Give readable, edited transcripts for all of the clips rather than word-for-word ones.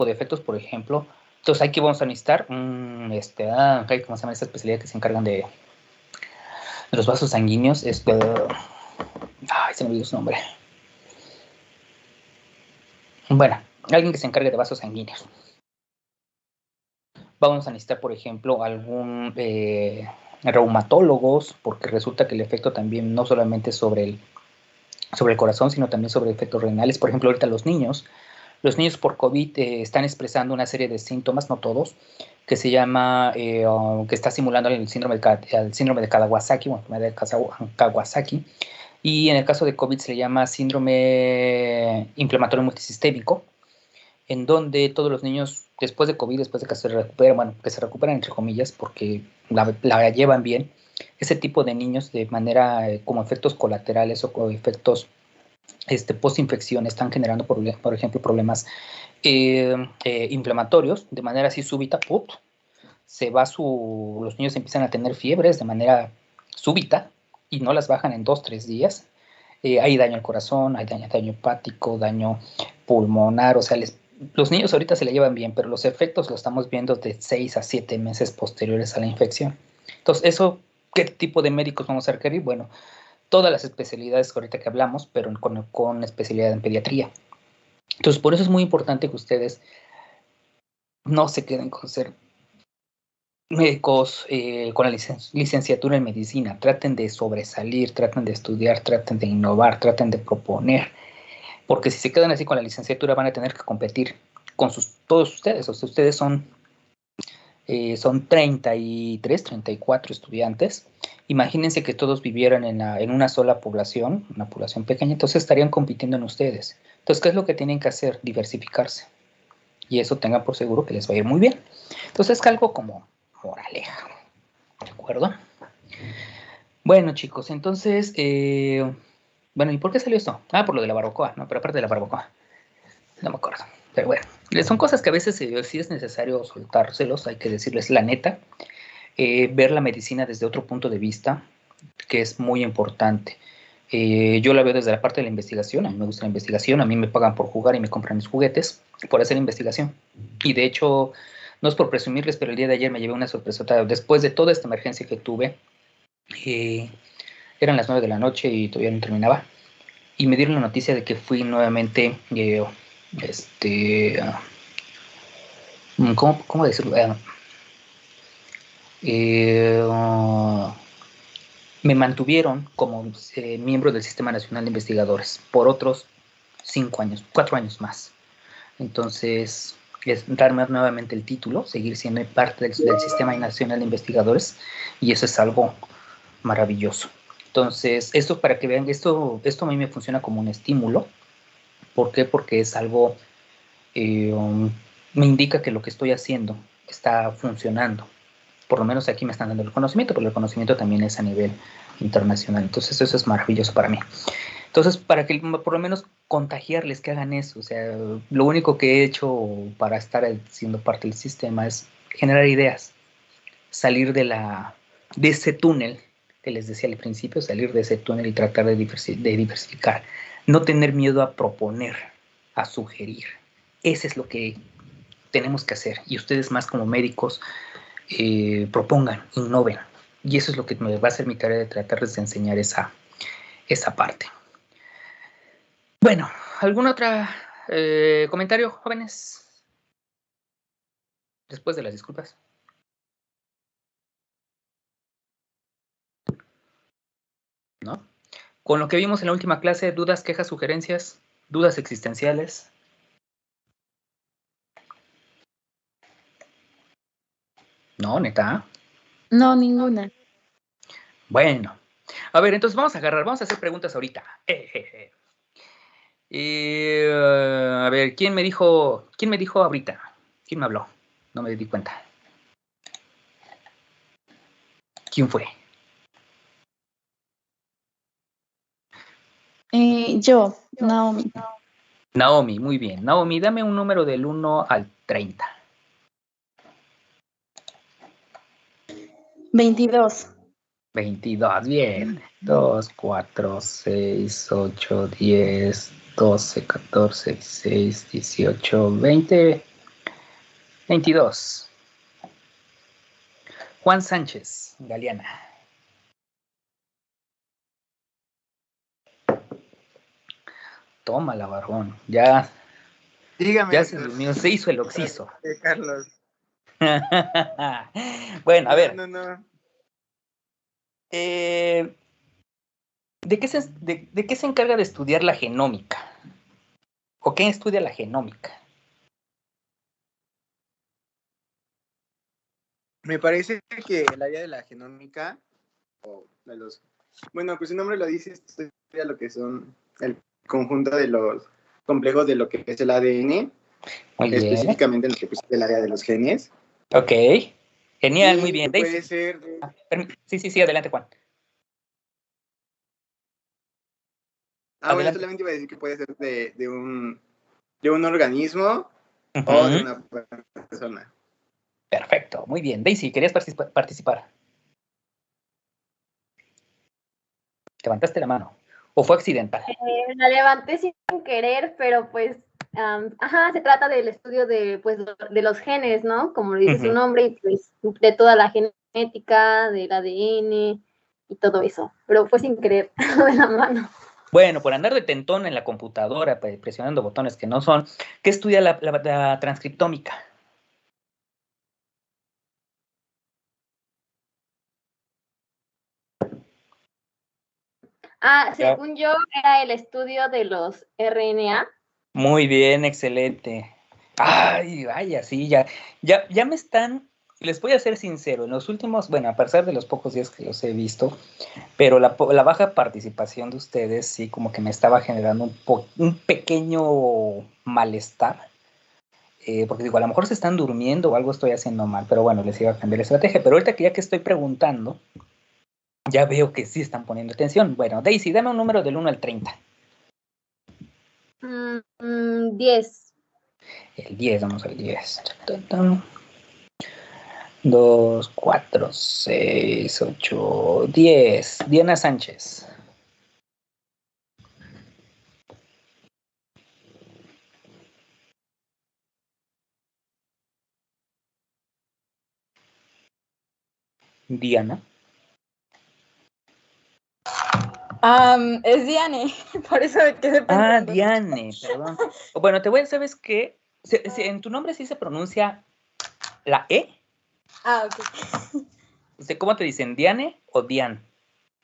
de efectos, por ejemplo. Entonces aquí vamos a necesitar ¿cómo se llama esta especialidad que se encargan de los vasos sanguíneos? Se me olvidó su nombre. Bueno, alguien que se encargue de vasos sanguíneos. Vamos a necesitar, por ejemplo, algún reumatólogos, porque resulta que el efecto también no solamente sobre el corazón, sino también sobre efectos renales. Por ejemplo, ahorita los niños por COVID están expresando una serie de síntomas, no todos, que se llama, que está simulando el síndrome de Kawasaki, o enfermedad de Kawasaki, y en el caso de COVID se le llama síndrome inflamatorio multisistémico, en donde todos los niños, después de COVID, después de que se recuperan entre comillas, porque la llevan bien, ese tipo de niños de manera como efectos colaterales o como efectos post-infección están generando, por ejemplo, problemas inflamatorios de manera así súbita, los niños empiezan a tener fiebres de manera súbita y no las bajan en 2-3 días. Hay daño al corazón, hay daño hepático, daño pulmonar, o sea, los niños ahorita se le llevan bien, pero los efectos los estamos viendo de 6 a 7 meses posteriores a la infección. Entonces, ¿qué tipo de médicos vamos a requerir? Bueno, todas las especialidades ahorita que hablamos, pero con especialidad en pediatría. Entonces, por eso es muy importante que ustedes no se queden con ser médicos con la licenciatura en medicina. Traten de sobresalir, traten de estudiar, traten de innovar, traten de proponer, porque si se quedan así con la licenciatura van a tener que competir con todos ustedes. O sea, ustedes son 33, 34 estudiantes. Imagínense que todos vivieran en una sola población, una población pequeña, entonces estarían compitiendo en ustedes. Entonces, ¿qué es lo que tienen que hacer? Diversificarse. Y eso tengan por seguro que les va a ir muy bien. Entonces, es algo como moraleja. ¿De acuerdo? Bueno, chicos, entonces, bueno, ¿y por qué salió esto? Por lo de la barbacoa, ¿no? Pero aparte de la barbacoa, no me acuerdo. Pero bueno, son cosas que a veces sí es necesario soltárselos, hay que decirles la neta. Ver la medicina desde otro punto de vista, que es muy importante. Yo la veo desde la parte de la investigación, a mí me gusta la investigación, a mí me pagan por jugar y me compran mis juguetes por hacer investigación. Y de hecho, no es por presumirles, pero el día de ayer me llevé una sorpresota. Después de toda esta emergencia que tuve, eran las 9 de la noche y todavía no terminaba, y me dieron la noticia de que fui nuevamente, ¿cómo decirlo? Me mantuvieron como miembro del Sistema Nacional de Investigadores por otros 4 años más. Entonces, es darme nuevamente el título, seguir siendo parte del Sistema Nacional de Investigadores, y eso es algo maravilloso. Entonces, esto para que vean, esto a mí me funciona como un estímulo. ¿Por qué? Porque es algo, me indica que lo que estoy haciendo está funcionando. Por lo menos aquí me están dando el conocimiento, pero el conocimiento también es a nivel internacional. Entonces, eso es maravilloso para mí. Entonces, para que por lo menos contagiarles que hagan eso. O sea, lo único que he hecho para estar siendo parte del sistema es generar ideas, salir de ese túnel que les decía al principio, salir de ese túnel y tratar de diversificar. No tener miedo a proponer, a sugerir. Eso es lo que tenemos que hacer. Y ustedes más como médicos, propongan, innoven. Y eso es lo que me va a hacer mi tarea, de tratarles de enseñar esa parte. Bueno, ¿algún otro comentario, jóvenes? Después de las disculpas. ¿No? Con lo que vimos en la última clase, dudas, quejas, sugerencias, dudas existenciales. No, neta. No, ninguna. Bueno, a ver, entonces vamos a hacer preguntas ahorita. A ver, ¿quién me dijo ahorita? ¿Quién me habló? No me di cuenta. ¿Quién fue? Yo, Naomi. Naomi, muy bien. Naomi, dame un número del 1 al 30. 22. 22, bien. 2, 4, 6, 8, 10, 12, 14, 16, 18, 20. 22. Juan Sánchez, Galeana. Tómala, barbón. Ya Dígame, se durmió, se hizo el oxiso. Carlos. Bueno, a ver. No. ¿De qué se encarga de estudiar la genómica? ¿O qué estudia la genómica? Me parece que el área de la genómica, bueno, pues su nombre lo dice, estudia lo que son el conjunto de los complejos de lo que es el ADN, Muy bien. específicamente en lo que es el área de los genes. Ok, genial, Y muy bien. puede Daisy. ser... Sí, adelante, Juan. Bueno, solamente iba a decir que puede ser de un organismo o de una persona. Perfecto, muy bien. Daisy, ¿querías participar? ¿Levantaste la mano? ¿O fue accidental? La levanté sin querer, pero pues, se trata del estudio de los genes, ¿no? Como dice su nombre, y pues de toda la genética, del ADN y todo eso. Pero fue sin querer de la mano. Bueno, por andar de tentón en la computadora, presionando botones que no son, ¿qué estudia la transcriptómica? Según yo, era el estudio de los RNA. Muy bien, excelente. Ay, vaya, sí, ya me están, les voy a ser sincero, en los últimos, bueno, a pesar de los pocos días que los he visto, pero la baja participación de ustedes sí como que me estaba generando un pequeño malestar, porque digo, a lo mejor se están durmiendo o algo estoy haciendo mal, pero bueno, les iba a cambiar la estrategia, pero ahorita que ya que estoy preguntando, ya veo que sí están poniendo atención. Bueno, Daisy, dame un número del 1 al 30. 10. El 10, vamos al 10. 2, 4, 6, 8, 10. Diana Sánchez. Diana. Es Diane, por eso me quedé pensando. Diane, perdón. Bueno, ¿sabes qué? En tu nombre sí se pronuncia la E. Ok. ¿Cómo te dicen? ¿Diane o Dian?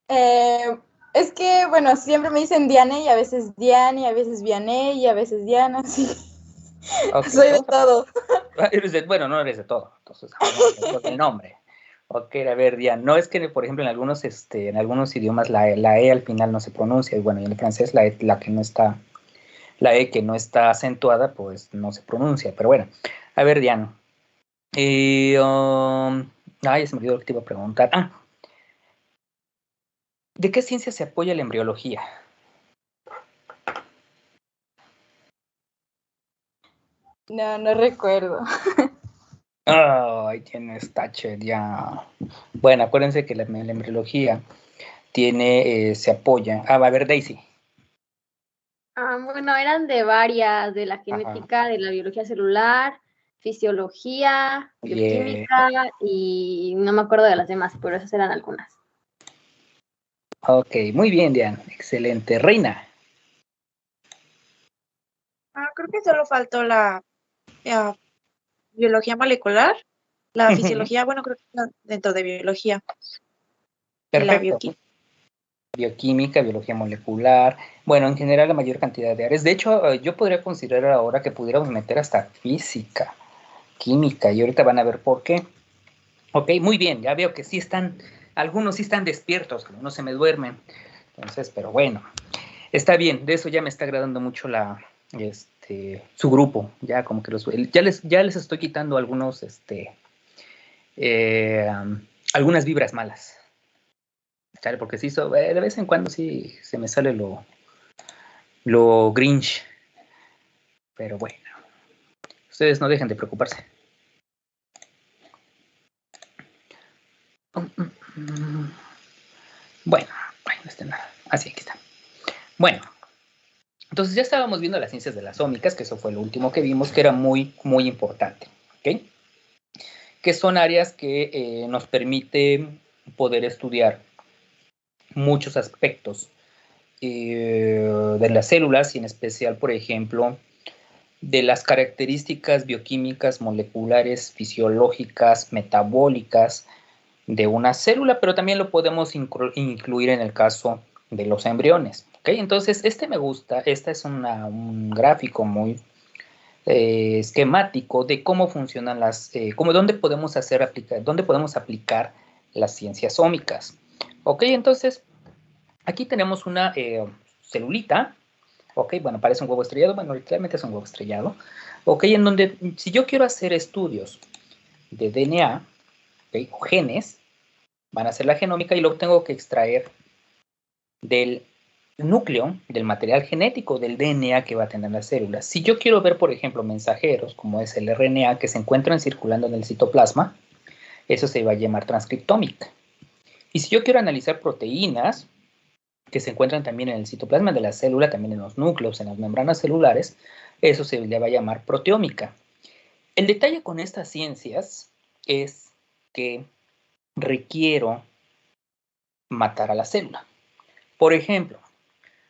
Es que, bueno, siempre me dicen Diane y a veces Diane y a veces Vianney y a veces Diana, sí. Okay, soy de todo. Bueno, no eres de todo, entonces vamos el nombre. Ok, a ver, Diane. No, es que, por ejemplo, en algunos idiomas la E al final no se pronuncia, y bueno, y en el francés la E que no está acentuada, pues no se pronuncia, pero bueno. A ver, Diane. Ya se me olvidó lo que te iba a preguntar. ¿De qué ciencia se apoya la embriología? No recuerdo. Ay, tienes tache ya. Bueno, acuérdense que la embriología se apoya. A ver, Daisy. Bueno, eran de varias, de la genética, de la biología celular, fisiología, bioquímica, y no me acuerdo de las demás, pero esas eran algunas. Ok, muy bien, Diana. Excelente. Reina. Creo que solo faltó la biología molecular, la fisiología, bueno, creo que está dentro de biología. Perfecto. Y la bioquímica, biología molecular, bueno, en general la mayor cantidad de áreas. De hecho, yo podría considerar ahora que pudiéramos meter hasta física, química, y ahorita van a ver por qué. Ok, muy bien, ya veo que sí están, algunos sí están despiertos, algunos se me duermen. Entonces, pero bueno, está bien, de eso ya me está agradando mucho su grupo, ya como que ya les estoy quitando algunos, algunas vibras malas. Porque sí, de vez en cuando sí se me sale lo Grinch. Pero bueno, ustedes no dejen de preocuparse. Bueno, no está nada. Así, aquí está. Bueno, entonces ya estábamos viendo las ciencias de las ómicas, que eso fue lo último que vimos, que era muy, muy importante. ¿Ok? que son áreas que nos permite poder estudiar muchos aspectos de las células y en especial, por ejemplo, de las características bioquímicas, moleculares, fisiológicas, metabólicas de una célula, pero también lo podemos incluir en el caso de los embriones. ¿Okay? Entonces, me gusta, este es un gráfico muy esquemático de cómo funcionan dónde podemos aplicar las ciencias ómicas. Ok, entonces, aquí tenemos una celulita, ok, bueno, parece un huevo estrellado, bueno, literalmente es un huevo estrellado, ok, en donde si yo quiero hacer estudios de DNA, okay, o genes, van a hacer la genómica y luego tengo que extraer del núcleo, del material genético, del DNA que va a tener la célula. Si yo quiero ver, por ejemplo, mensajeros, como es el RNA, que se encuentran circulando en el citoplasma, eso se va a llamar transcriptómica. Y si yo quiero analizar proteínas, que se encuentran también en el citoplasma de la célula, también en los núcleos, en las membranas celulares, eso se le va a llamar proteómica. El detalle con estas ciencias es que requiero matar a la célula. Por ejemplo,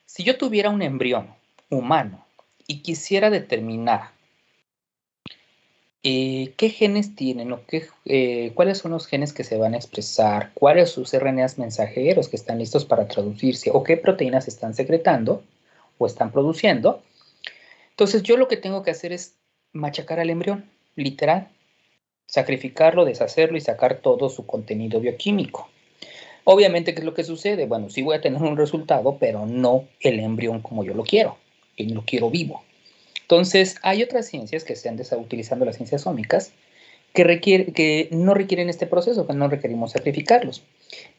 si yo tuviera un embrión humano y quisiera determinar qué genes tienen o cuáles son los genes que se van a expresar, cuáles son sus RNAs mensajeros que están listos para traducirse o qué proteínas están secretando o están produciendo, entonces yo lo que tengo que hacer es machacar al embrión, literal, sacrificarlo, deshacerlo y sacar todo su contenido bioquímico. Obviamente, ¿qué es lo que sucede? Bueno, sí voy a tener un resultado, pero no el embrión como yo lo quiero, que lo quiero vivo. Entonces, hay otras ciencias que se han utilizando las ciencias ómicas que no requieren este proceso, que no requerimos sacrificarlos.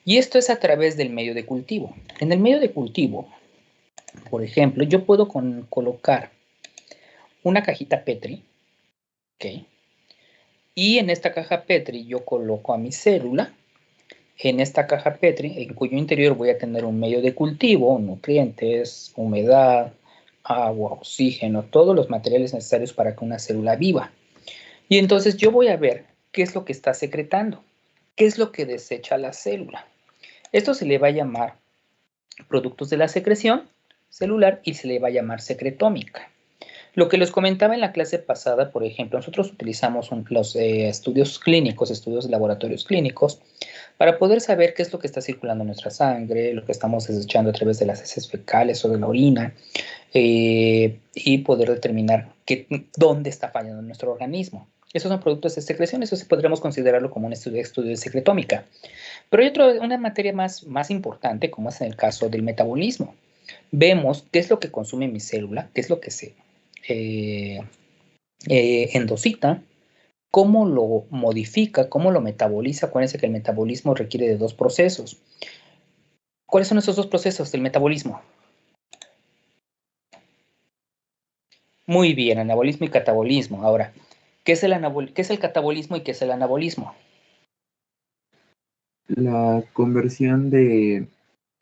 Y esto es a través del medio de cultivo. En el medio de cultivo, por ejemplo, yo puedo colocar una cajita Petri, ¿ok? Y en esta caja Petri yo coloco a mi célula. En esta caja Petri, en cuyo interior voy a tener un medio de cultivo, nutrientes, humedad, agua, oxígeno, todos los materiales necesarios para que una célula viva. Y entonces yo voy a ver qué es lo que está secretando, qué es lo que desecha la célula. Esto se le va a llamar productos de la secreción celular y se le va a llamar secretómica. Lo que les comentaba en la clase pasada, por ejemplo, nosotros utilizamos los estudios clínicos, estudios de laboratorios clínicos, para poder saber qué es lo que está circulando en nuestra sangre, lo que estamos desechando a través de las heces fecales o de la orina, y poder determinar dónde está fallando nuestro organismo. Esos son productos de secreción, eso sí podríamos considerarlo como un estudio de secretómica. Pero hay una materia más importante, como es en el caso del metabolismo. Vemos qué es lo que consume mi célula, qué es lo que se endocita, cómo lo modifica, cómo lo metaboliza. Acuérdense que el metabolismo requiere de dos procesos. ¿Cuáles son esos dos procesos del metabolismo? Muy bien, anabolismo y catabolismo. Ahora, ¿qué es el catabolismo y qué es el anabolismo? La conversión de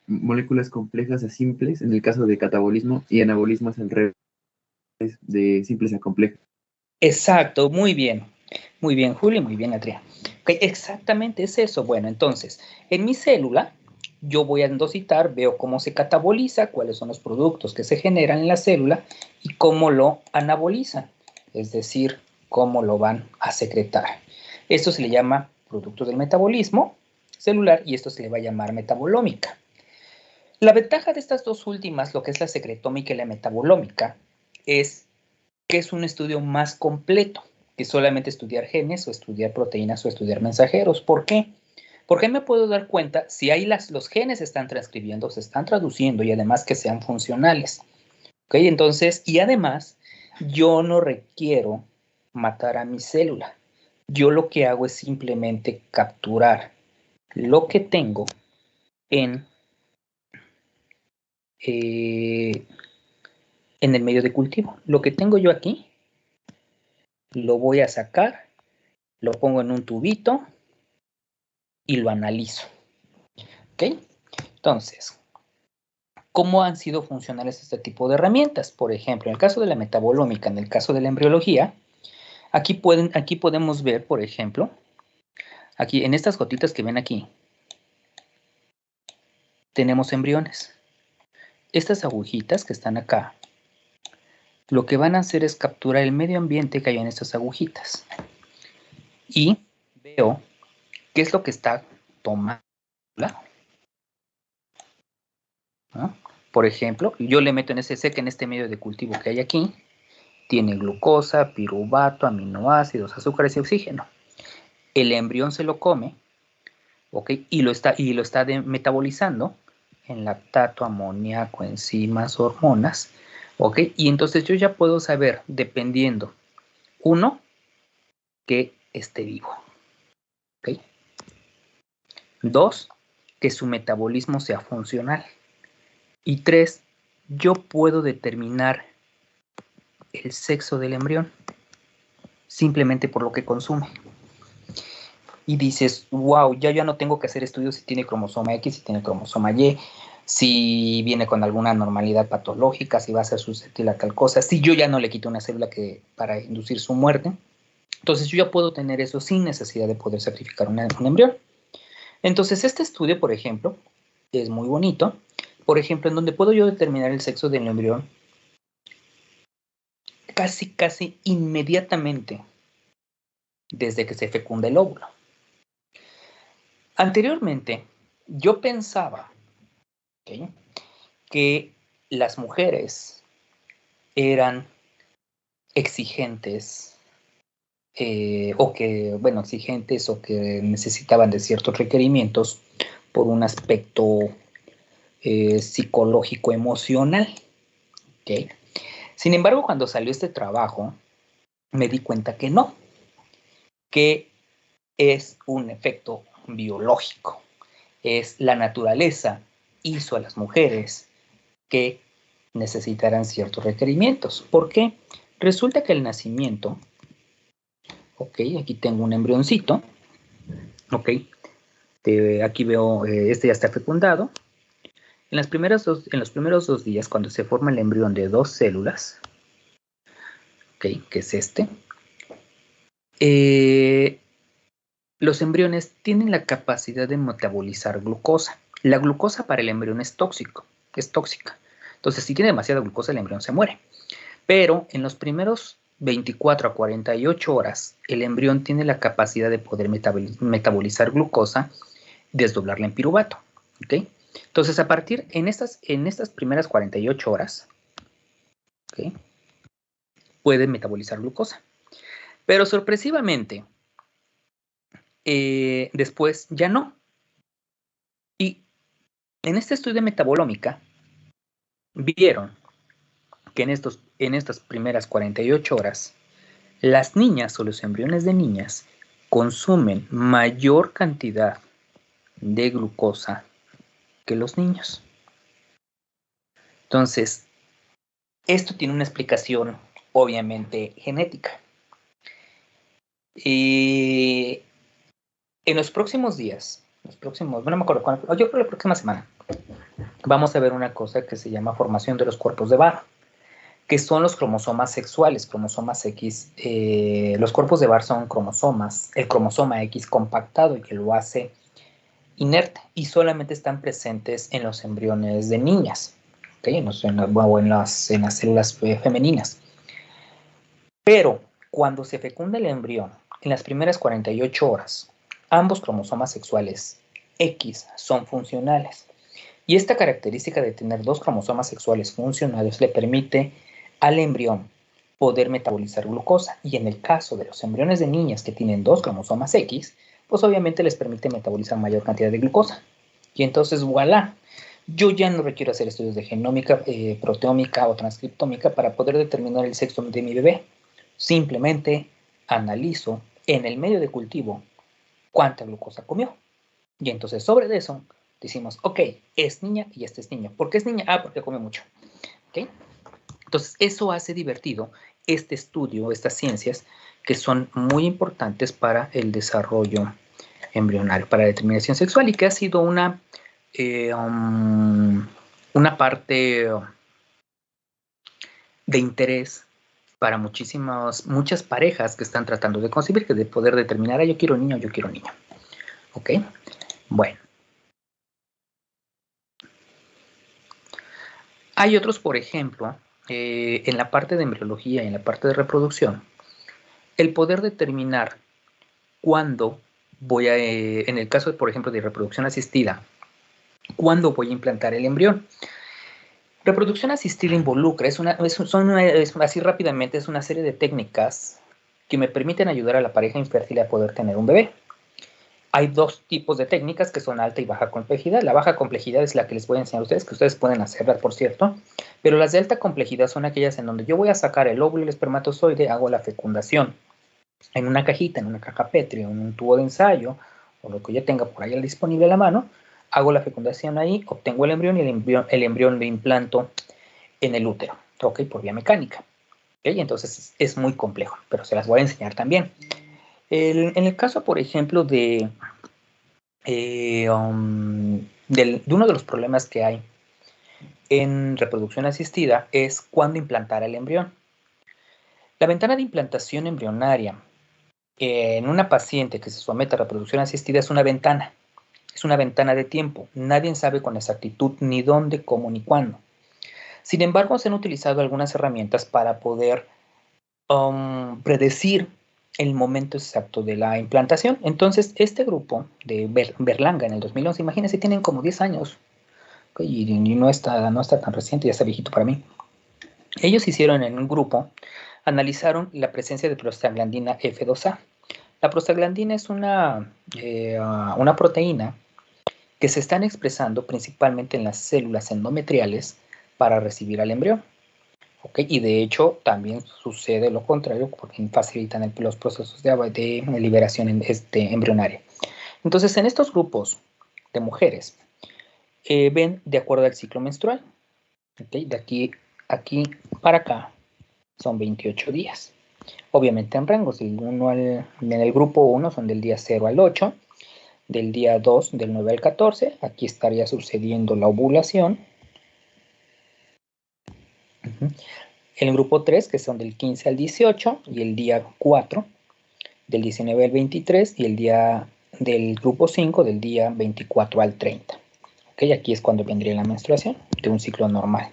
moléculas complejas a simples, en el caso de catabolismo, y anabolismo es el revés, de simples a complejas. Exacto, muy bien. Muy bien, Julio, muy bien, Adrián. Okay, exactamente es eso. Bueno, entonces, en mi célula, yo voy a endocitar, veo cómo se cataboliza, cuáles son los productos que se generan en la célula y cómo lo anabolizan, es decir, cómo lo van a secretar. Esto se le llama productos del metabolismo celular y esto se le va a llamar metabolómica. La ventaja de estas dos últimas, lo que es la secretómica y la metabolómica, es que es un estudio más completo que solamente estudiar genes o estudiar proteínas o estudiar mensajeros. ¿Por qué? Porque me puedo dar cuenta si ahí los genes se están transcribiendo, se están traduciendo y además que sean funcionales. ¿Ok? Entonces, y además, yo no requiero matar a mi célula. Yo lo que hago es simplemente capturar lo que tengo en el medio de cultivo. Lo que tengo yo aquí, lo voy a sacar, lo pongo en un tubito y lo analizo. ¿Ok? Entonces, ¿cómo han sido funcionales este tipo de herramientas? Por ejemplo, en el caso de la metabolómica, en el caso de la embriología, Aquí podemos ver, por ejemplo, aquí en estas gotitas que ven aquí, tenemos embriones. Estas agujitas que están acá, lo que van a hacer es capturar el medio ambiente que hay en estas agujitas. Y veo qué es lo que está tomando. ¿No? Por ejemplo, yo le meto en sé que en este medio de cultivo que hay aquí, tiene glucosa, piruvato, aminoácidos, azúcares y oxígeno. El embrión se lo come, ¿ok? Y lo está metabolizando en lactato, amoníaco, enzimas, hormonas, ¿ok? Y entonces yo ya puedo saber, dependiendo, uno, que esté vivo, ¿ok? Dos, que su metabolismo sea funcional. Y tres, yo puedo determinar el sexo del embrión simplemente por lo que consume. Y dices, wow, ya no tengo que hacer estudios si tiene cromosoma X, si tiene cromosoma Y, si viene con alguna anormalidad patológica, si va a ser susceptible a tal cosa, si yo ya no le quito una célula para inducir su muerte. Entonces yo ya puedo tener eso sin necesidad de poder sacrificar un embrión. Entonces este estudio, por ejemplo, es muy bonito. Por ejemplo, en donde puedo yo determinar el sexo del embrión casi inmediatamente desde que se fecunda el óvulo. Anteriormente, yo pensaba, ¿okay?, que las mujeres eran exigentes, exigentes o que necesitaban de ciertos requerimientos por un aspecto psicológico, emocional. ¿Okay? Sin embargo, cuando salió este trabajo, me di cuenta que no, que es un efecto biológico. Es la naturaleza hizo a las mujeres que necesitaran ciertos requerimientos. ¿Por qué? Resulta que el nacimiento, ok, aquí tengo un embrioncito, ok, aquí veo, este ya está fecundado. En los primeros 2 días, cuando se forma el embrión de 2 células, ok, que es este, los embriones tienen la capacidad de metabolizar glucosa. La glucosa para el embrión es tóxica. Entonces, si tiene demasiada glucosa, el embrión se muere. Pero en los primeros 24 a 48 horas, el embrión tiene la capacidad de poder metabolizar glucosa, desdoblarla en piruvato. ¿Okay? Entonces, a partir en estas primeras 48 horas, ¿okay?, puede metabolizar glucosa. Pero sorpresivamente, después ya no. Y en este estudio de metabolómica, vieron que en estas primeras 48 horas, las niñas o los embriones de niñas consumen mayor cantidad de glucosa que los niños. Entonces, esto tiene una explicación obviamente genética. Y en los próximos días, no me acuerdo cuándo, yo creo la próxima semana, vamos a ver una cosa que se llama formación de los cuerpos de Barr, que son los cromosomas sexuales, cromosomas X. Los cuerpos de Barr son cromosomas, el cromosoma X compactado y que lo hace inerte, y solamente están presentes en los embriones de niñas, ¿okay?, en las células femeninas. Pero cuando se fecunda el embrión, en las primeras 48 horas, ambos cromosomas sexuales X son funcionales. Y esta característica de tener 2 cromosomas sexuales funcionales le permite al embrión poder metabolizar glucosa. Y en el caso de los embriones de niñas que tienen 2 cromosomas X, pues obviamente les permite metabolizar mayor cantidad de glucosa. Y entonces, voilà, yo ya no requiero hacer estudios de genómica, proteómica o transcriptómica para poder determinar el sexo de mi bebé. Simplemente analizo en el medio de cultivo cuánta glucosa comió. Y entonces sobre eso decimos, ok, es niña y este es niño. ¿Por qué es niña? Porque come mucho. ¿Okay? Entonces eso hace divertido este estudio, estas ciencias que son muy importantes para el desarrollo embrionario, para la determinación sexual, y que ha sido una parte de interés para muchas parejas que están tratando de concebir, que de poder determinar, yo quiero niño, yo quiero niño. ¿Ok? Bueno. Hay otros, por ejemplo, en la parte de embriología y en la parte de reproducción, el poder determinar cuándo voy a, en el caso, por ejemplo, de reproducción asistida, cuándo voy a implantar el embrión. Reproducción asistida involucra, así rápidamente, es una serie de técnicas que me permiten ayudar a la pareja infértil a poder tener un bebé. Hay dos tipos de técnicas que son alta y baja complejidad. La baja complejidad es la que les voy a enseñar a ustedes, que ustedes pueden hacerla, por cierto. Pero las de alta complejidad son aquellas en donde yo voy a sacar el óvulo y el espermatozoide, hago la fecundación en una cajita, en una caja Petri, en un tubo de ensayo, o lo que yo tenga por ahí disponible a la mano. Hago la fecundación ahí, obtengo el embrión y el embrión lo implanto en el útero, ¿ok? Por vía mecánica. ¿Okay? Entonces es muy complejo, pero se las voy a enseñar también. En el caso, por ejemplo, de uno de los problemas que hay en reproducción asistida es cuándo implantar el embrión. La ventana de implantación embrionaria en una paciente que se somete a reproducción asistida es una ventana de tiempo. Nadie sabe con exactitud ni dónde, cómo, ni cuándo. Sin embargo, se han utilizado algunas herramientas para poder predecir el momento exacto de la implantación. Entonces, este grupo de Berlanga en el 2011, imagínense, tienen como 10 años, y no está tan reciente, ya está viejito para mí. Ellos hicieron en un grupo, analizaron la presencia de prostaglandina F2A. La prostaglandina es una proteína que se están expresando principalmente en las células endometriales para recibir al embrión. ¿Okay? Y de hecho también sucede lo contrario porque facilitan los procesos de liberación embrionaria. Entonces, en estos grupos de mujeres ven de acuerdo al ciclo menstrual. ¿Okay? De aquí para acá son 28 días. Obviamente en rangos. En el grupo 1 son del día 0 al 8, del día 2 del 9 al 14. Aquí estaría sucediendo la ovulación. El grupo 3, que son del 15 al 18, y el día 4, del 19 al 23, y el día del grupo 5, del día 24 al 30. ¿Okay? Aquí es cuando vendría la menstruación de un ciclo normal.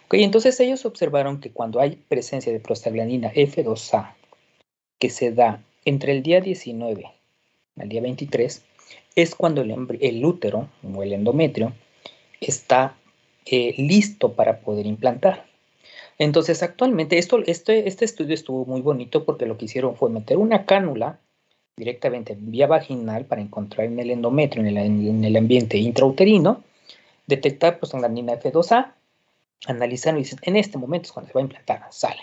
¿Okay? Entonces ellos observaron que cuando hay presencia de prostaglandina F2A, que se da entre el día 19 al día 23, es cuando el útero o el endometrio está listo para poder implantar. Entonces, actualmente, este estudio estuvo muy bonito porque lo que hicieron fue meter una cánula directamente vía vaginal para encontrar en el endometrio, en el ambiente intrauterino, detectar prostaglandina F2A, analizarlo y dicen, en este momento es cuando se va a implantar, sale.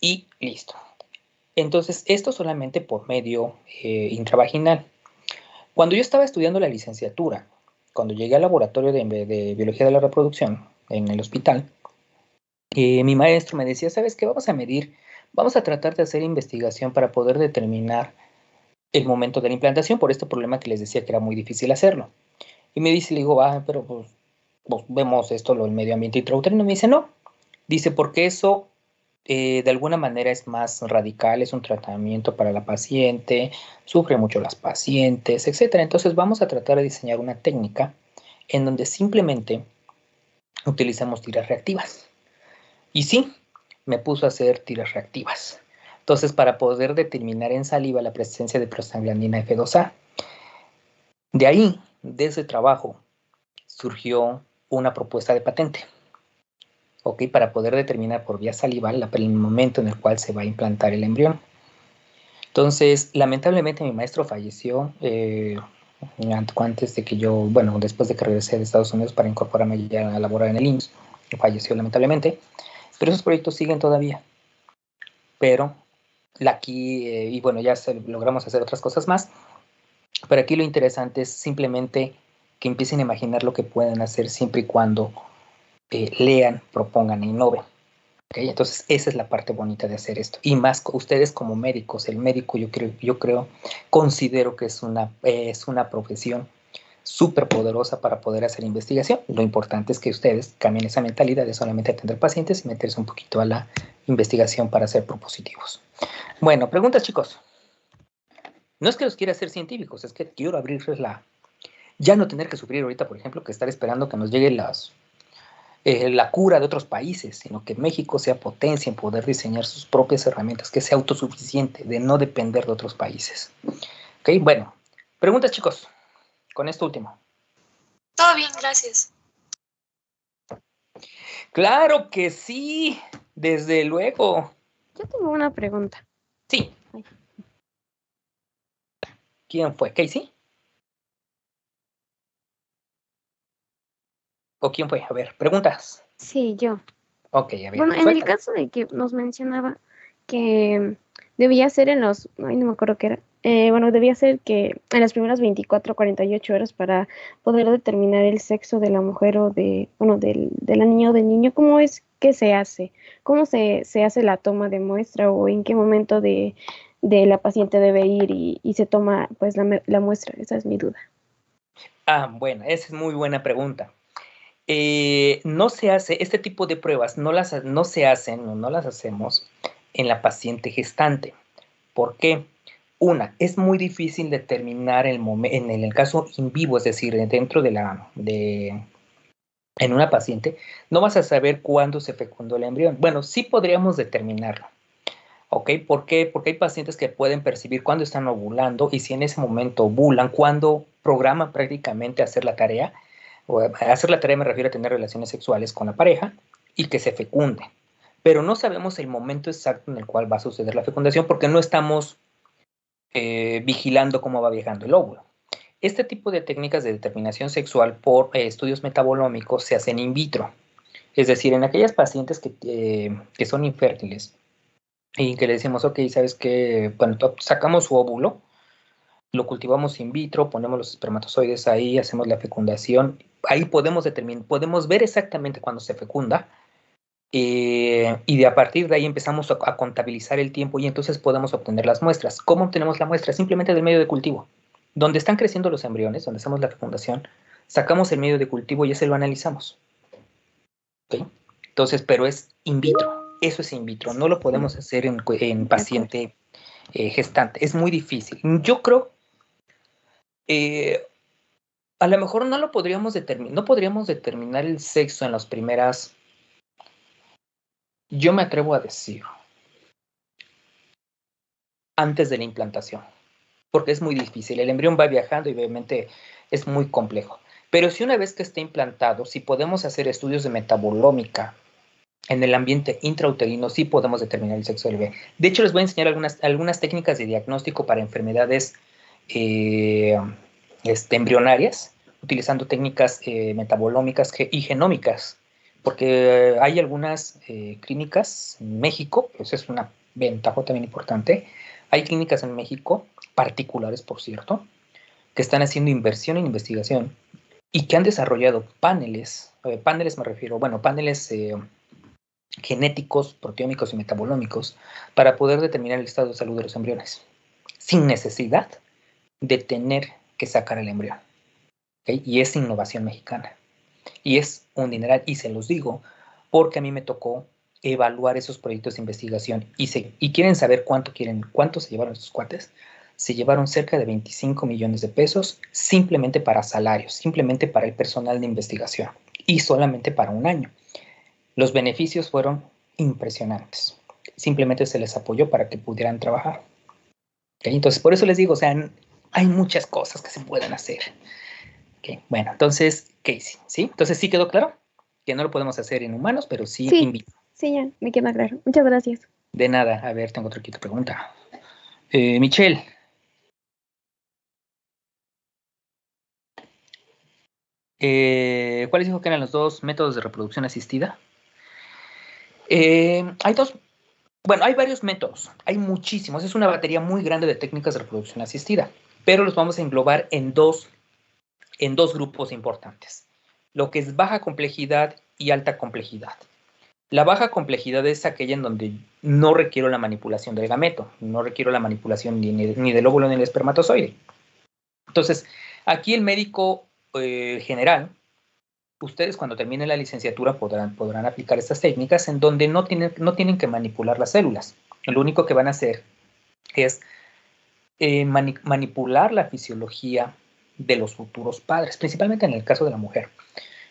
Y listo. Entonces, esto solamente por medio intravaginal. Cuando yo estaba estudiando la licenciatura, cuando llegué al laboratorio de biología de la reproducción en el hospital, mi maestro me decía, ¿sabes qué? Vamos a tratar de hacer investigación para poder determinar el momento de la implantación por este problema que les decía que era muy difícil hacerlo. Y me dice, le digo, pero pues vemos esto, el medio ambiente intrauterino. Me dice, no. Dice, porque eso de alguna manera es más radical, es un tratamiento para la paciente, sufren mucho las pacientes, etc. Entonces vamos a tratar de diseñar una técnica en donde simplemente utilizamos tiras reactivas. Y sí, me puso a hacer tiras reactivas. Entonces, para poder determinar en saliva la presencia de prostaglandina F2A. De ahí, de ese trabajo, surgió una propuesta de patente. ¿Ok? Para poder determinar por vía salival el momento en el cual se va a implantar el embrión. Entonces, lamentablemente mi maestro falleció antes de que yo, después de que regresé de Estados Unidos para incorporarme ya a laborar en el IMSS, falleció lamentablemente. Pero esos proyectos siguen todavía. Pero aquí, ya logramos hacer otras cosas más. Pero aquí lo interesante es simplemente que empiecen a imaginar lo que pueden hacer siempre y cuando lean, propongan e innoven. ¿Okay? Entonces, esa es la parte bonita de hacer esto. Y más ustedes como médicos. El médico yo considero que es una profesión súper poderosa para poder hacer investigación. Lo importante es que ustedes cambien esa mentalidad de solamente atender pacientes y meterse un poquito a la investigación para ser propositivos. Bueno, preguntas, chicos. No es que los quiera hacer científicos, es que quiero abrirles ya no tener que sufrir ahorita, por ejemplo, que estar esperando que nos llegue la cura de otros países, sino que México sea potencia en poder diseñar sus propias herramientas, que sea autosuficiente, de no depender de otros países. Ok, bueno. Preguntas, chicos, con esto último. Todo bien, gracias. Claro que sí, desde luego. Yo tengo una pregunta. Sí. ¿Quién fue? ¿Casey? ¿O quién fue? A ver, preguntas. Sí, yo. Ok, a ver. Bueno, en el caso de que nos mencionaba que debía ser en los, ay, no me acuerdo qué era, bueno, debía ser que en las primeras 24 o 48 horas para poder determinar el sexo de la mujer o de la niña o del niño, ¿cómo es que se hace? ¿Cómo se hace la toma de muestra o en qué momento de la paciente debe ir y se toma pues la muestra? Esa es mi duda. Ah, bueno, esa es muy buena pregunta. No se hace, este tipo de pruebas no se hacen o no las hacemos en la paciente gestante. ¿Por qué? Una, es muy difícil determinar el momento, en el caso in vivo, es decir, dentro en una paciente, no vas a saber cuándo se fecundó el embrión. Bueno, sí podríamos determinarlo. ¿Ok? ¿Por qué? Porque hay pacientes que pueden percibir cuándo están ovulando y si en ese momento ovulan, cuándo programan prácticamente hacer la tarea. O hacer la tarea me refiero a tener relaciones sexuales con la pareja y que se fecunde. Pero no sabemos el momento exacto en el cual va a suceder la fecundación porque no estamos vigilando cómo va viajando el óvulo. Este tipo de técnicas de determinación sexual por estudios metabolómicos se hacen in vitro. Es decir, en aquellas pacientes que son infértiles y que le decimos, ok, ¿sabes qué? Bueno, sacamos su óvulo, lo cultivamos in vitro, ponemos los espermatozoides ahí, hacemos la fecundación. Ahí podemos determinar, podemos ver exactamente cuándo se fecunda y a partir de ahí empezamos a contabilizar el tiempo y entonces podemos obtener las muestras. ¿Cómo obtenemos la muestra? Simplemente del medio de cultivo. Donde están creciendo los embriones, donde hacemos la fecundación, sacamos el medio de cultivo y ese lo analizamos. ¿Okay? Entonces, pero es in vitro. Eso es in vitro. No lo podemos hacer en paciente gestante. Es muy difícil. Yo creo a lo mejor no podríamos determinar el sexo en las primeras, yo me atrevo a decir, antes de la implantación, porque es muy difícil. El embrión va viajando y obviamente es muy complejo. Pero si una vez que esté implantado, si podemos hacer estudios de metabolómica en el ambiente intrauterino, sí podemos determinar el sexo del bebé. De hecho, les voy a enseñar algunas técnicas de diagnóstico para enfermedades embrionarias, utilizando técnicas metabolómicas y genómicas, porque hay algunas clínicas en México, pues es una ventaja también importante, hay clínicas en México, particulares por cierto, que están haciendo inversión en investigación y que han desarrollado paneles me refiero, bueno, paneles genéticos, proteómicos y metabolómicos para poder determinar el estado de salud de los embriones, sin necesidad de tener que sacar el embrión. ¿Okay? Y es innovación mexicana. Y es un dineral, y se los digo, porque a mí me tocó evaluar esos proyectos de investigación y quieren saber cuánto se llevaron estos cuates. Se llevaron cerca de 25 millones de pesos simplemente para salarios, simplemente para el personal de investigación y solamente para un año. Los beneficios fueron impresionantes. Simplemente se les apoyó para que pudieran trabajar. ¿Okay? Entonces, por eso les digo, o sea, hay muchas cosas que se pueden hacer. Okay. Bueno, entonces, Casey, ¿sí? Entonces, ¿sí quedó claro? Que no lo podemos hacer en humanos, pero sí in vitro. Sí, ya, me queda claro. Muchas gracias. De nada. A ver, tengo otra pregunta. Michelle. ¿Cuáles dijo que eran los dos métodos de reproducción asistida? Hay dos. Bueno, hay varios métodos. Hay muchísimos. Es una batería muy grande de técnicas de reproducción asistida. Pero los vamos a englobar en dos grupos importantes. Lo que es baja complejidad y alta complejidad. La baja complejidad es aquella en donde no requiero la manipulación del gameto, no requiero la manipulación ni del óvulo ni del espermatozoide. Entonces, aquí el médico general, ustedes cuando terminen la licenciatura podrán aplicar estas técnicas en donde no tienen que manipular las células. Lo único que van a hacer es manipular la fisiología de los futuros padres, principalmente en el caso de la mujer.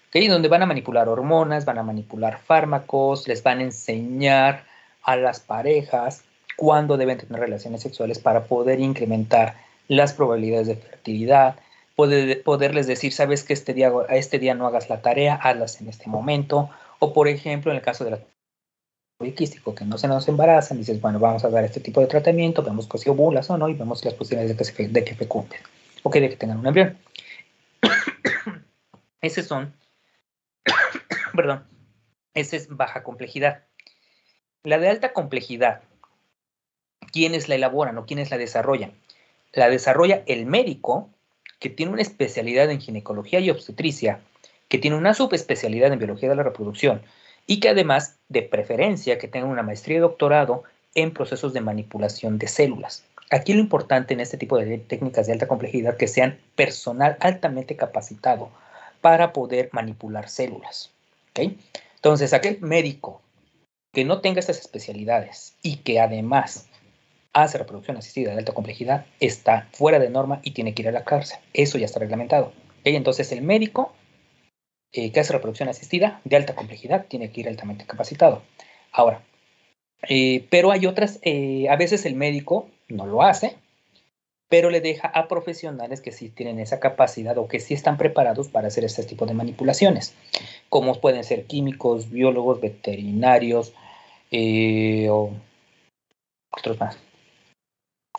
¿Okay? Donde van a manipular hormonas, van a manipular fármacos, les van a enseñar a las parejas cuándo deben tener relaciones sexuales para poder incrementar las probabilidades de fertilidad, poderles decir, sabes que este día no hagas la tarea, hazlas en este momento, o por ejemplo, en el caso de la poliquístico, que no se nos embarazan, dices, bueno, vamos a dar este tipo de tratamiento, vemos si ovulas o no, y vemos las posibilidades de que fecunden, o de que tengan un embrión. Esos son, perdón, esa es baja complejidad. La de alta complejidad, ¿quiénes la elaboran o quiénes la desarrollan? La desarrolla el médico, que tiene una especialidad en ginecología y obstetricia, que tiene una subespecialidad en biología de la reproducción, y que además, de preferencia, que tenga una maestría y doctorado en procesos de manipulación de células. Aquí lo importante en este tipo de técnicas de alta complejidad que sean personal altamente capacitado para poder manipular células. ¿Okay? Entonces, aquel médico que no tenga estas especialidades y que además hace reproducción asistida de alta complejidad está fuera de norma y tiene que ir a la cárcel. Eso ya está reglamentado. ¿Okay? Entonces, el médico que hace reproducción asistida de alta complejidad tiene que ir altamente capacitado. Ahora, pero hay otras, a veces el médico no lo hace, pero le deja a profesionales que sí tienen esa capacidad o que sí están preparados para hacer este tipo de manipulaciones, como pueden ser químicos, biólogos, veterinarios, o otros más,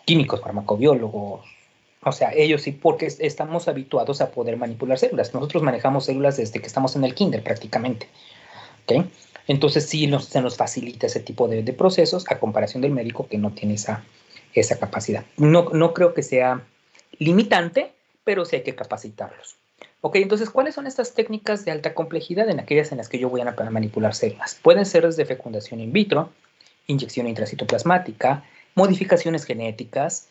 químicos, farmacobiólogos. O sea, ellos sí, porque estamos habituados a poder manipular células. Nosotros manejamos células desde que estamos en el kinder prácticamente. ¿Okay? Entonces sí se nos facilita ese tipo de procesos a comparación del médico que no tiene esa capacidad. No creo que sea limitante, pero sí hay que capacitarlos. Ok, entonces, ¿cuáles son estas técnicas de alta complejidad en aquellas en las que yo voy a manipular células? Pueden ser desde fecundación in vitro, inyección intracitoplasmática, modificaciones genéticas.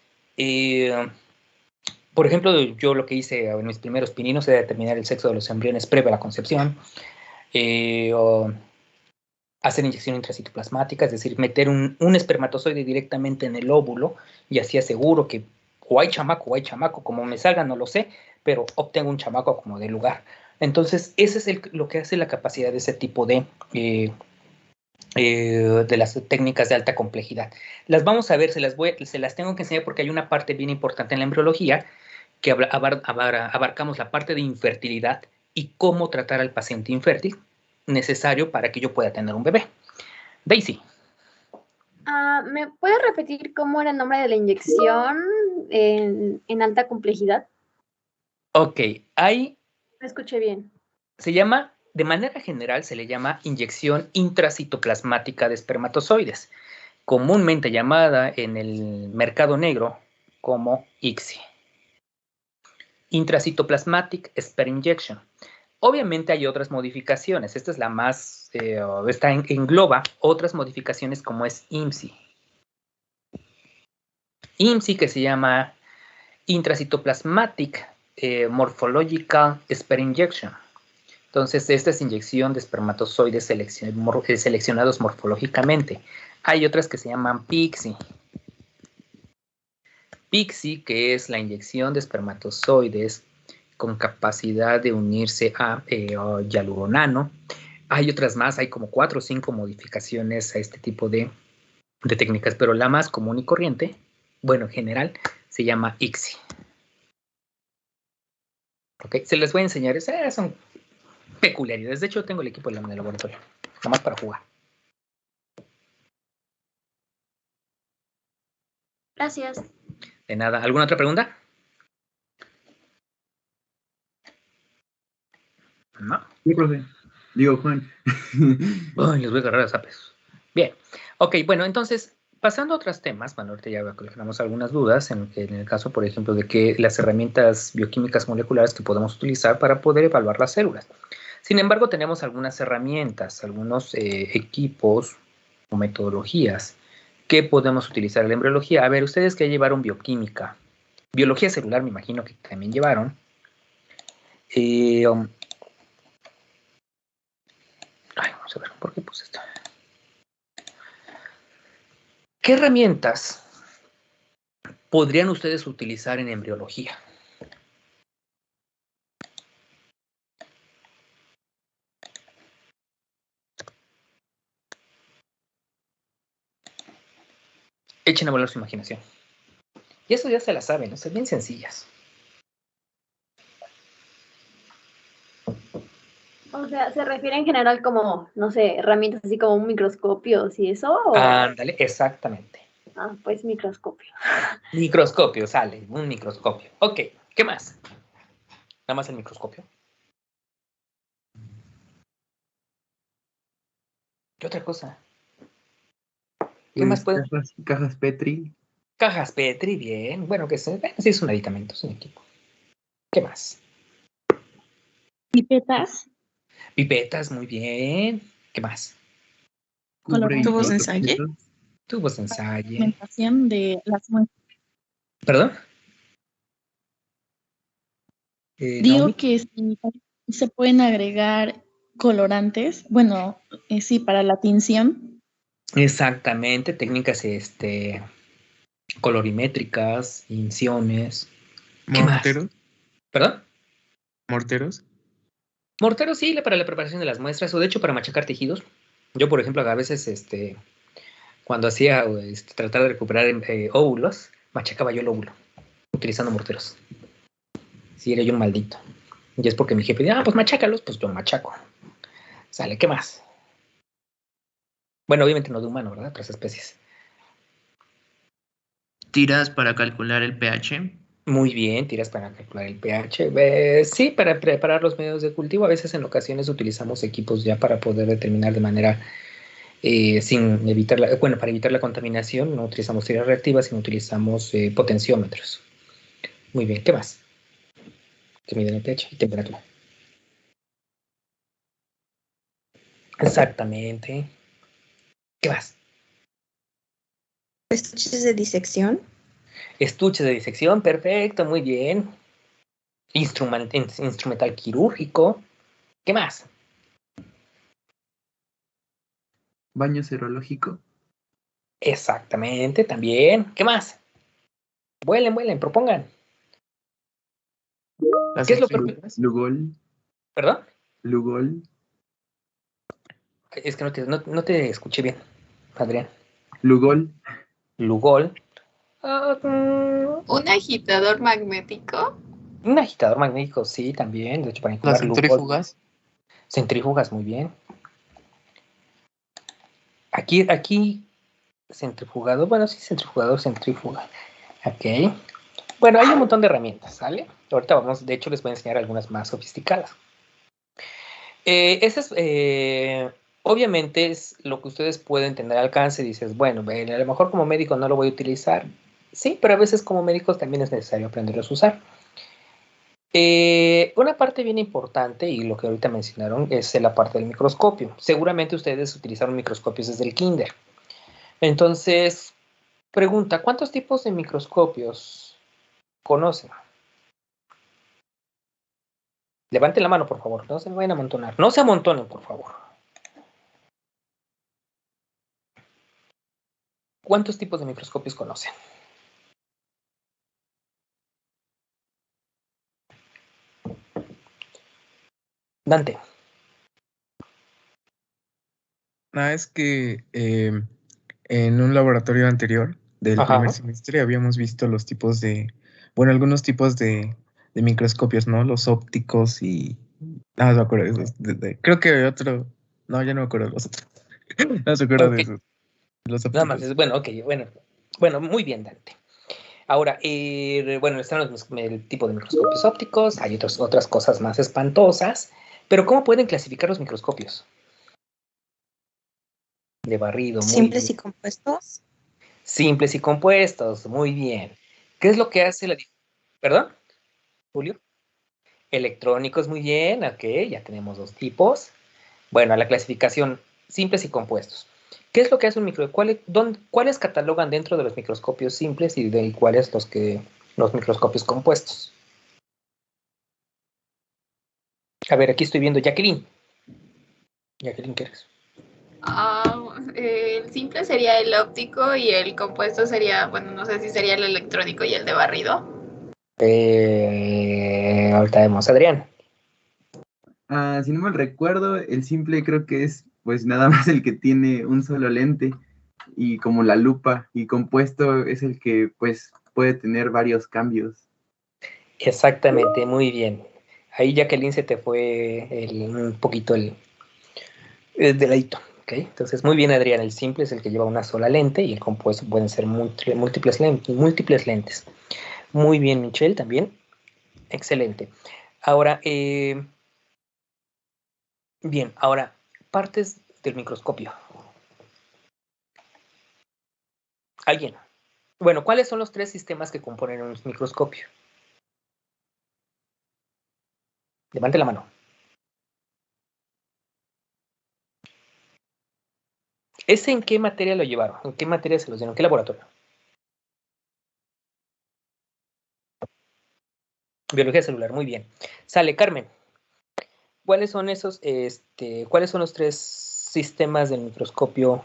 Por ejemplo, yo lo que hice en mis primeros pininos era determinar el sexo de los embriones previo a la concepción. O hacer inyección intracitoplasmática, es decir, meter un espermatozoide directamente en el óvulo y así aseguro que o hay chamaco, como me salga no lo sé, pero obtengo un chamaco como de lugar. Entonces, ese es lo que hace la capacidad de ese tipo de las técnicas de alta complejidad. Las vamos a ver, se las tengo que enseñar porque hay una parte bien importante en la embriología que abarcamos la parte de infertilidad y cómo tratar al paciente infértil necesario para que yo pueda tener un bebé. Daisy. ¿Me puedes repetir cómo era el nombre de la inyección en alta complejidad? Ok, Me escuché bien. Se llama, de manera general, se le llama inyección intracitoplasmática de espermatozoides, comúnmente llamada en el mercado negro como ICSI. Intracitoplasmatic Sperm Injection. Obviamente hay otras modificaciones. Esta es la más, engloba otras modificaciones como es IMSI. IMSI que se llama Intracitoplasmatic Morphological Sperm Injection. Entonces, esta es inyección de espermatozoides seleccionados morfológicamente. Hay otras que se llaman PICSI. PICSI, que es la inyección de espermatozoides con capacidad de unirse a hialuronano. Hay otras más, hay como 4 o 5 modificaciones a este tipo de técnicas, pero la más común y corriente, bueno, en general, se llama ICSI. Ok, se les voy a enseñar, son peculiaridades. De hecho, tengo el equipo en el laboratorio, nada más para jugar. Gracias. De nada. ¿Alguna otra pregunta? ¿No? Sí, profe. Digo, Juan. Ay, les voy a agarrar a zapes. Bien. Ok, bueno, entonces, pasando a otros temas, bueno, ahorita ya coleccionamos algunas dudas en el caso, por ejemplo, de que las herramientas bioquímicas moleculares que podemos utilizar para poder evaluar las células. Sin embargo, tenemos algunas herramientas, algunos equipos o metodologías que podemos utilizar en la embriología. A ver, ustedes que llevaron bioquímica, biología celular, me imagino que también llevaron. Vamos a ver, ¿por qué puse esto? ¿Qué herramientas podrían ustedes utilizar en embriología? Echen a volar su imaginación. Y eso ya se la saben, ¿no? Son bien sencillas. O sea, ¿se refiere en general como, no sé, herramientas así como un microscopio y eso? ¿O? Ándale, exactamente. Ah, pues microscopio. Microscopio, sale, un microscopio. Ok, ¿qué más? Nada más el microscopio. ¿Qué otra cosa? ¿Qué Pues, más puede? cajas Petri. Cajas Petri, bien. Bueno, que sí es un aditamento, es un equipo. ¿Qué más? Pipetas, Pipetas, muy bien. ¿Qué más? colorantes, Tubos de ensayo. Tubos de ensayo. segmentación de las muestras. ¿Perdón? Digo Naomi. que si se pueden agregar colorantes, bueno, sí, para la tinción. Exactamente, técnicas colorimétricas, inciones. ¿Qué ¿Morteros? más? ¿Perdón? ¿Morteros? Morteros sí, para la preparación de las muestras, o de hecho para machacar tejidos. Yo, por ejemplo, a veces, cuando hacía tratar de recuperar óvulos, machacaba yo el óvulo, utilizando morteros. Si era yo un maldito. Y es porque mi jefe dice, pues machácalos, pues yo machaco. Sale, ¿qué más? Bueno, obviamente no de humano, ¿verdad? Otras especies. ¿Tiras para calcular el pH? Muy bien, tiras para calcular el pH. Sí, para preparar los medios de cultivo. A veces en ocasiones utilizamos equipos ya para poder determinar de manera sin evitar para evitar la contaminación. No utilizamos tiras reactivas, sino utilizamos potenciómetros. Muy bien, ¿qué más? Que miden el pH y temperatura. Exactamente. ¿Qué más? Estuches de disección. Estuches de disección, perfecto, muy bien. Instrumental quirúrgico. ¿Qué más? Baño serológico. Exactamente, también. ¿Qué más? Vuelen, propongan. Las ¿Qué es lo centrífugas. Lugol. ¿Perdón? Lugol. Es que no te escuché bien, Adrián. Lugol. Lugol. ¿Un agitador magnético? Un agitador magnético, sí, también. De hecho, para Las incluir Lugol. centrífugas. Centrífugas, muy bien. Aquí, centrifugado. Bueno, sí, centrifugador, centrífuga. Ok. Bueno, hay un montón de herramientas, ¿sale? Ahorita de hecho, les voy a enseñar algunas más sofisticadas. Obviamente es lo que ustedes pueden tener al alcance. Dices, bueno, a lo mejor como médico no lo voy a utilizar. Sí, pero a veces como médicos también es necesario aprenderlos a usar. Una parte bien importante, y lo que ahorita mencionaron, es la parte del microscopio. Seguramente ustedes utilizaron microscopios desde el kinder. Entonces, pregunta, ¿cuántos tipos de microscopios conocen? Levanten la mano, por favor. No se me vayan a amontonar. No se amontonen, por favor. ¿Cuántos tipos de microscopios conocen? Dante. Es que en un laboratorio anterior del primer semestre habíamos visto los tipos algunos tipos de microscopios, ¿no? Los ópticos y... No me acuerdo de esos. Creo que otro... No, ya no me acuerdo de los otros. No se acuerdo de esos. Los Nada más, ópticos. bueno, ok, bueno, muy bien, Dante. Ahora, bueno, están el tipo de microscopios ópticos, hay otras cosas más espantosas, pero ¿cómo pueden clasificar los microscopios? De barrido, muy Simples bien. y compuestos. Simples y compuestos, muy bien. ¿Qué es lo que hace la diferencia? ¿Perdón, Julio? Electrónicos, muy bien, ok, ya tenemos dos tipos. Bueno, la clasificación, simples y compuestos. ¿Qué es lo que hace un microscopio? ¿Cuáles catalogan dentro de los microscopios simples y cuáles los microscopios compuestos? A ver, aquí estoy viendo Jacqueline. Jacqueline, ¿qué eres? El simple sería el óptico y el compuesto sería, bueno, no sé si sería el electrónico y el de barrido. Ahorita vemos, Adrián. Si no mal recuerdo, el simple creo que es pues nada más el que tiene un solo lente y como la lupa, y compuesto es el que pues puede tener varios cambios. Exactamente, muy bien. Ahí Jacqueline se te fue un poquito el de ladito. ¿Okay? Entonces, muy bien, Adrián. El simple es el que lleva una sola lente y el compuesto pueden ser múltiples lentes. Muy bien, Michelle, también. Excelente. Ahora, bien, ahora, partes del microscopio. ¿Alguien? Bueno, ¿cuáles son los 3 sistemas que componen un microscopio? Levante la mano. ¿Ese en qué materia lo llevaron? ¿En qué materia se los dieron? ¿En qué laboratorio? Biología celular, muy bien. Sale, Carmen. ¿Cuáles son esos, cuáles son los 3 sistemas del microscopio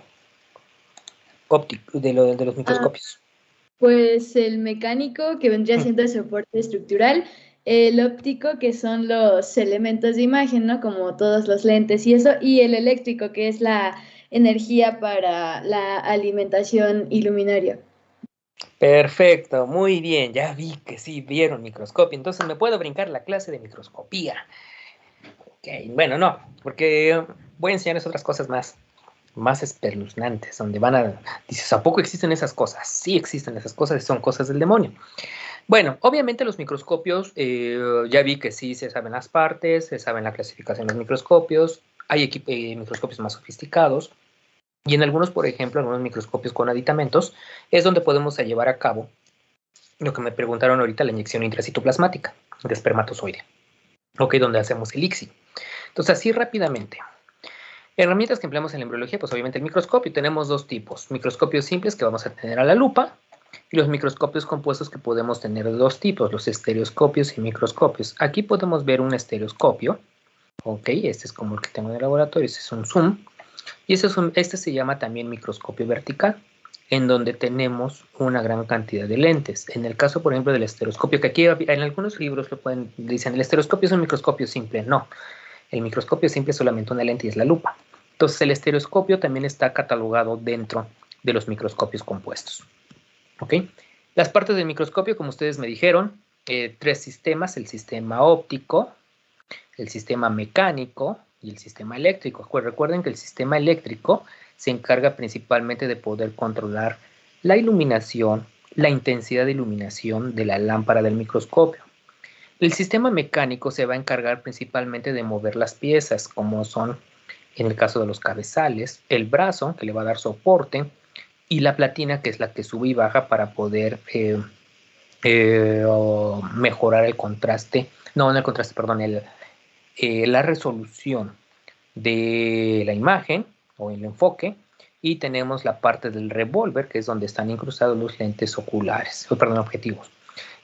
óptico, de los microscopios? Pues el mecánico, que vendría siendo el soporte estructural, el óptico, que son los elementos de imagen, ¿no? Como todos los lentes y eso, y el eléctrico, que es la energía para la alimentación iluminaria. Perfecto, muy bien, ya vi que sí vieron microscopio, entonces me puedo brincar la clase de microscopía. Okay, bueno, no, porque voy a enseñarles otras cosas más espeluznantes, donde dices, ¿a poco existen esas cosas? Sí existen esas cosas y son cosas del demonio. Bueno, obviamente los microscopios, ya vi que sí se saben las partes, se saben la clasificación de los microscopios, hay microscopios más sofisticados, y en algunos, por ejemplo, algunos microscopios con aditamentos, es donde podemos llevar a cabo lo que me preguntaron ahorita, la inyección intracitoplasmática de espermatozoide, ok, donde hacemos el ICSI. Entonces, así rápidamente, herramientas que empleamos en la embriología, pues obviamente el microscopio, tenemos 2 tipos, microscopios simples que vamos a tener a la lupa, y los microscopios compuestos que podemos tener de 2 tipos, los estereoscopios y microscopios. Aquí podemos ver un estereoscopio, ok, este es como el que tengo en el laboratorio, este es un zoom, y este se llama también microscopio vertical, en donde tenemos una gran cantidad de lentes. En el caso, por ejemplo, del estereoscopio, que aquí en algunos libros dicen, el estereoscopio es un microscopio simple. No, el microscopio simple es solamente una lente y es la lupa. Entonces, el estereoscopio también está catalogado dentro de los microscopios compuestos. ¿Ok? Las partes del microscopio, como ustedes me dijeron, 3 sistemas, el sistema óptico, el sistema mecánico y el sistema eléctrico. Pues recuerden que el sistema eléctrico se encarga principalmente de poder controlar la iluminación, la intensidad de iluminación de la lámpara del microscopio. El sistema mecánico se va a encargar principalmente de mover las piezas, como son, en el caso de los cabezales, el brazo, que le va a dar soporte, y la platina, que es la que sube y baja para poder mejorar el contraste, no el contraste, perdón, la resolución de la imagen o el enfoque, y tenemos la parte del revólver, que es donde están incrustados los lentes oculares, perdón, objetivos.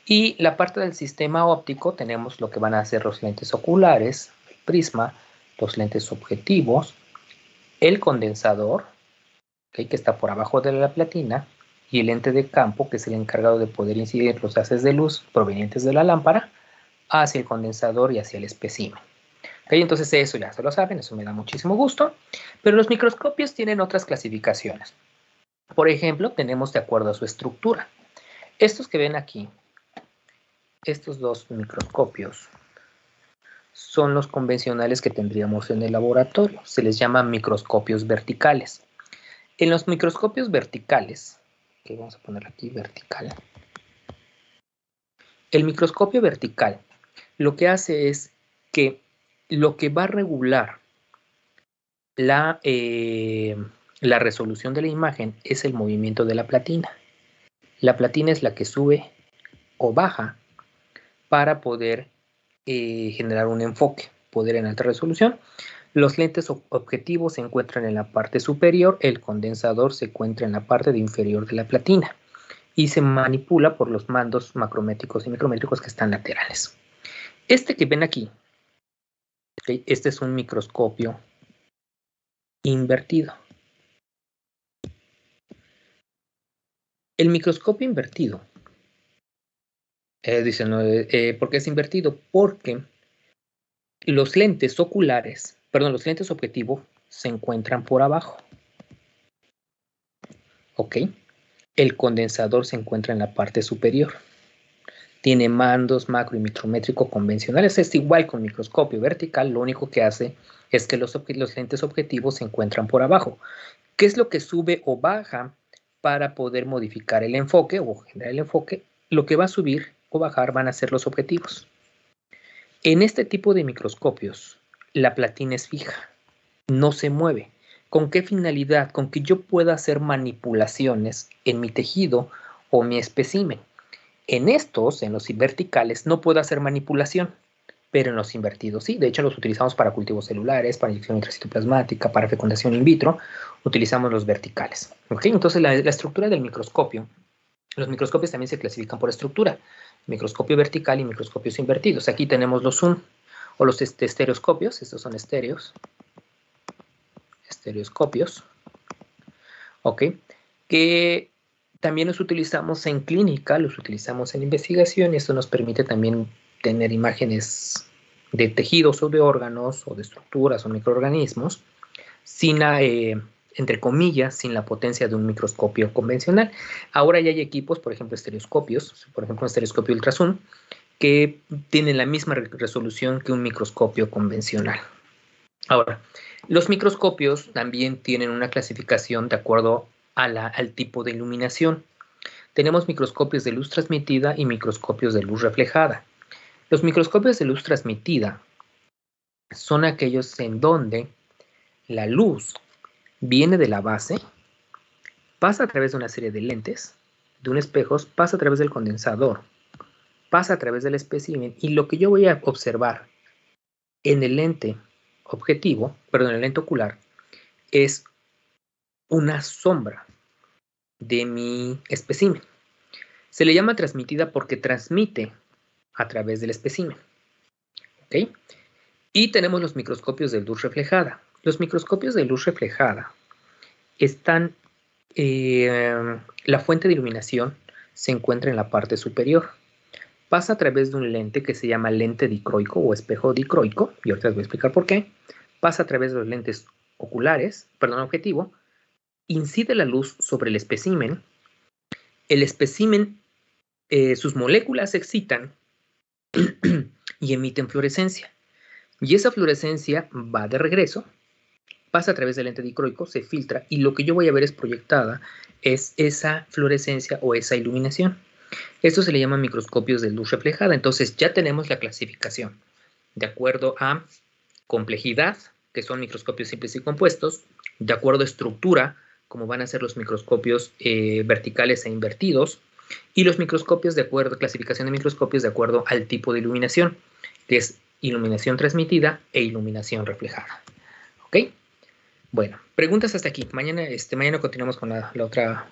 Y la parte del sistema óptico tenemos lo que van a ser los lentes oculares, el prisma, los lentes objetivos, el condensador, ¿okay?, que está por abajo de la platina, y el lente de campo, que es el encargado de poder incidir los haces de luz provenientes de la lámpara hacia el condensador y hacia el espécimen. ¿Okay? Entonces eso ya se lo saben, eso me da muchísimo gusto. Pero los microscopios tienen otras clasificaciones. Por ejemplo, tenemos de acuerdo a su estructura. Estos que ven aquí, estos 2 microscopios, son los convencionales que tendríamos en el laboratorio. Se les llama microscopios verticales. En los microscopios verticales, que vamos a poner aquí vertical, el microscopio vertical lo que hace es que lo que va a regular la resolución de la imagen es el movimiento de la platina. La platina es la que sube o baja para poder generar un enfoque, poder en alta resolución. Los lentes objetivos se encuentran en la parte superior, el condensador se encuentra en la parte inferior de la platina y se manipula por los mandos macrométricos y micrométricos que están laterales. Este que ven aquí ¿Okay? Este es un microscopio invertido. El microscopio invertido, dicen, ¿por qué es invertido? Porque los lentes oculares, perdón, los lentes objetivo se encuentran por abajo. ¿Ok? El condensador se encuentra en la parte superior. Tiene mandos macro y micrométrico convencionales. Es igual con microscopio vertical. Lo único que hace es que los lentes objetivos se encuentran por abajo. ¿Qué es lo que sube o baja para poder modificar el enfoque o generar el enfoque? Lo que va a subir o bajar van a ser los objetivos. En este tipo de microscopios, la platina es fija, no se mueve. ¿Con qué finalidad? Con que yo pueda hacer manipulaciones en mi tejido o mi espécimen. En estos, en los verticales, no puedo hacer manipulación, pero en los invertidos sí. De hecho, los utilizamos para cultivos celulares, para inyección intracitoplasmática, para fecundación in vitro. Utilizamos los verticales. ¿Okay? Entonces, la estructura del microscopio, los microscopios también se clasifican por estructura. Microscopio vertical y microscopios invertidos. Aquí tenemos los zoom o los estereoscopios. Estos son estereoscopios. ¿Ok? Que también los utilizamos en clínica, los utilizamos en investigación y esto nos permite también tener imágenes de tejidos o de órganos o de estructuras o microorganismos sin, entre comillas, sin la potencia de un microscopio convencional. Ahora ya hay equipos, por ejemplo, estereoscopios, por ejemplo, un estereoscopio ultrazoom, que tienen la misma resolución que un microscopio convencional. Ahora, los microscopios también tienen una clasificación de acuerdo al tipo de iluminación. Tenemos microscopios de luz transmitida y microscopios de luz reflejada. Los microscopios de luz transmitida son aquellos en donde la luz viene de la base, pasa a través de una serie de lentes, de un espejo, pasa a través del condensador, pasa a través del espécimen y lo que yo voy a observar en el lente objetivo, perdón, en el lente ocular, es una sombra de mi espécimen. Se le llama transmitida porque transmite a través del espécimen. ¿Ok? Y tenemos los microscopios de luz reflejada. Los microscopios de luz reflejada están, la fuente de iluminación se encuentra en la parte superior. Pasa a través de un lente que se llama lente dicroico o espejo dicroico, y ahorita les voy a explicar por qué. Pasa a través de los lentes oculares, perdón, objetivo, incide la luz sobre el espécimen. El espécimen, sus moléculas se excitan y emiten fluorescencia. Y esa fluorescencia va de regreso, pasa a través del lente dicroico, se filtra y lo que yo voy a ver es proyectada es esa fluorescencia o esa iluminación. Esto se le llama microscopios de luz reflejada. Entonces ya tenemos la clasificación de acuerdo a complejidad, que son microscopios simples y compuestos, de acuerdo a estructura, como van a ser los microscopios verticales e invertidos, y los microscopios de acuerdo, clasificación de microscopios de acuerdo al tipo de iluminación, que es iluminación transmitida e iluminación reflejada. ¿Ok? Bueno, preguntas hasta aquí. Mañana continuamos con la otra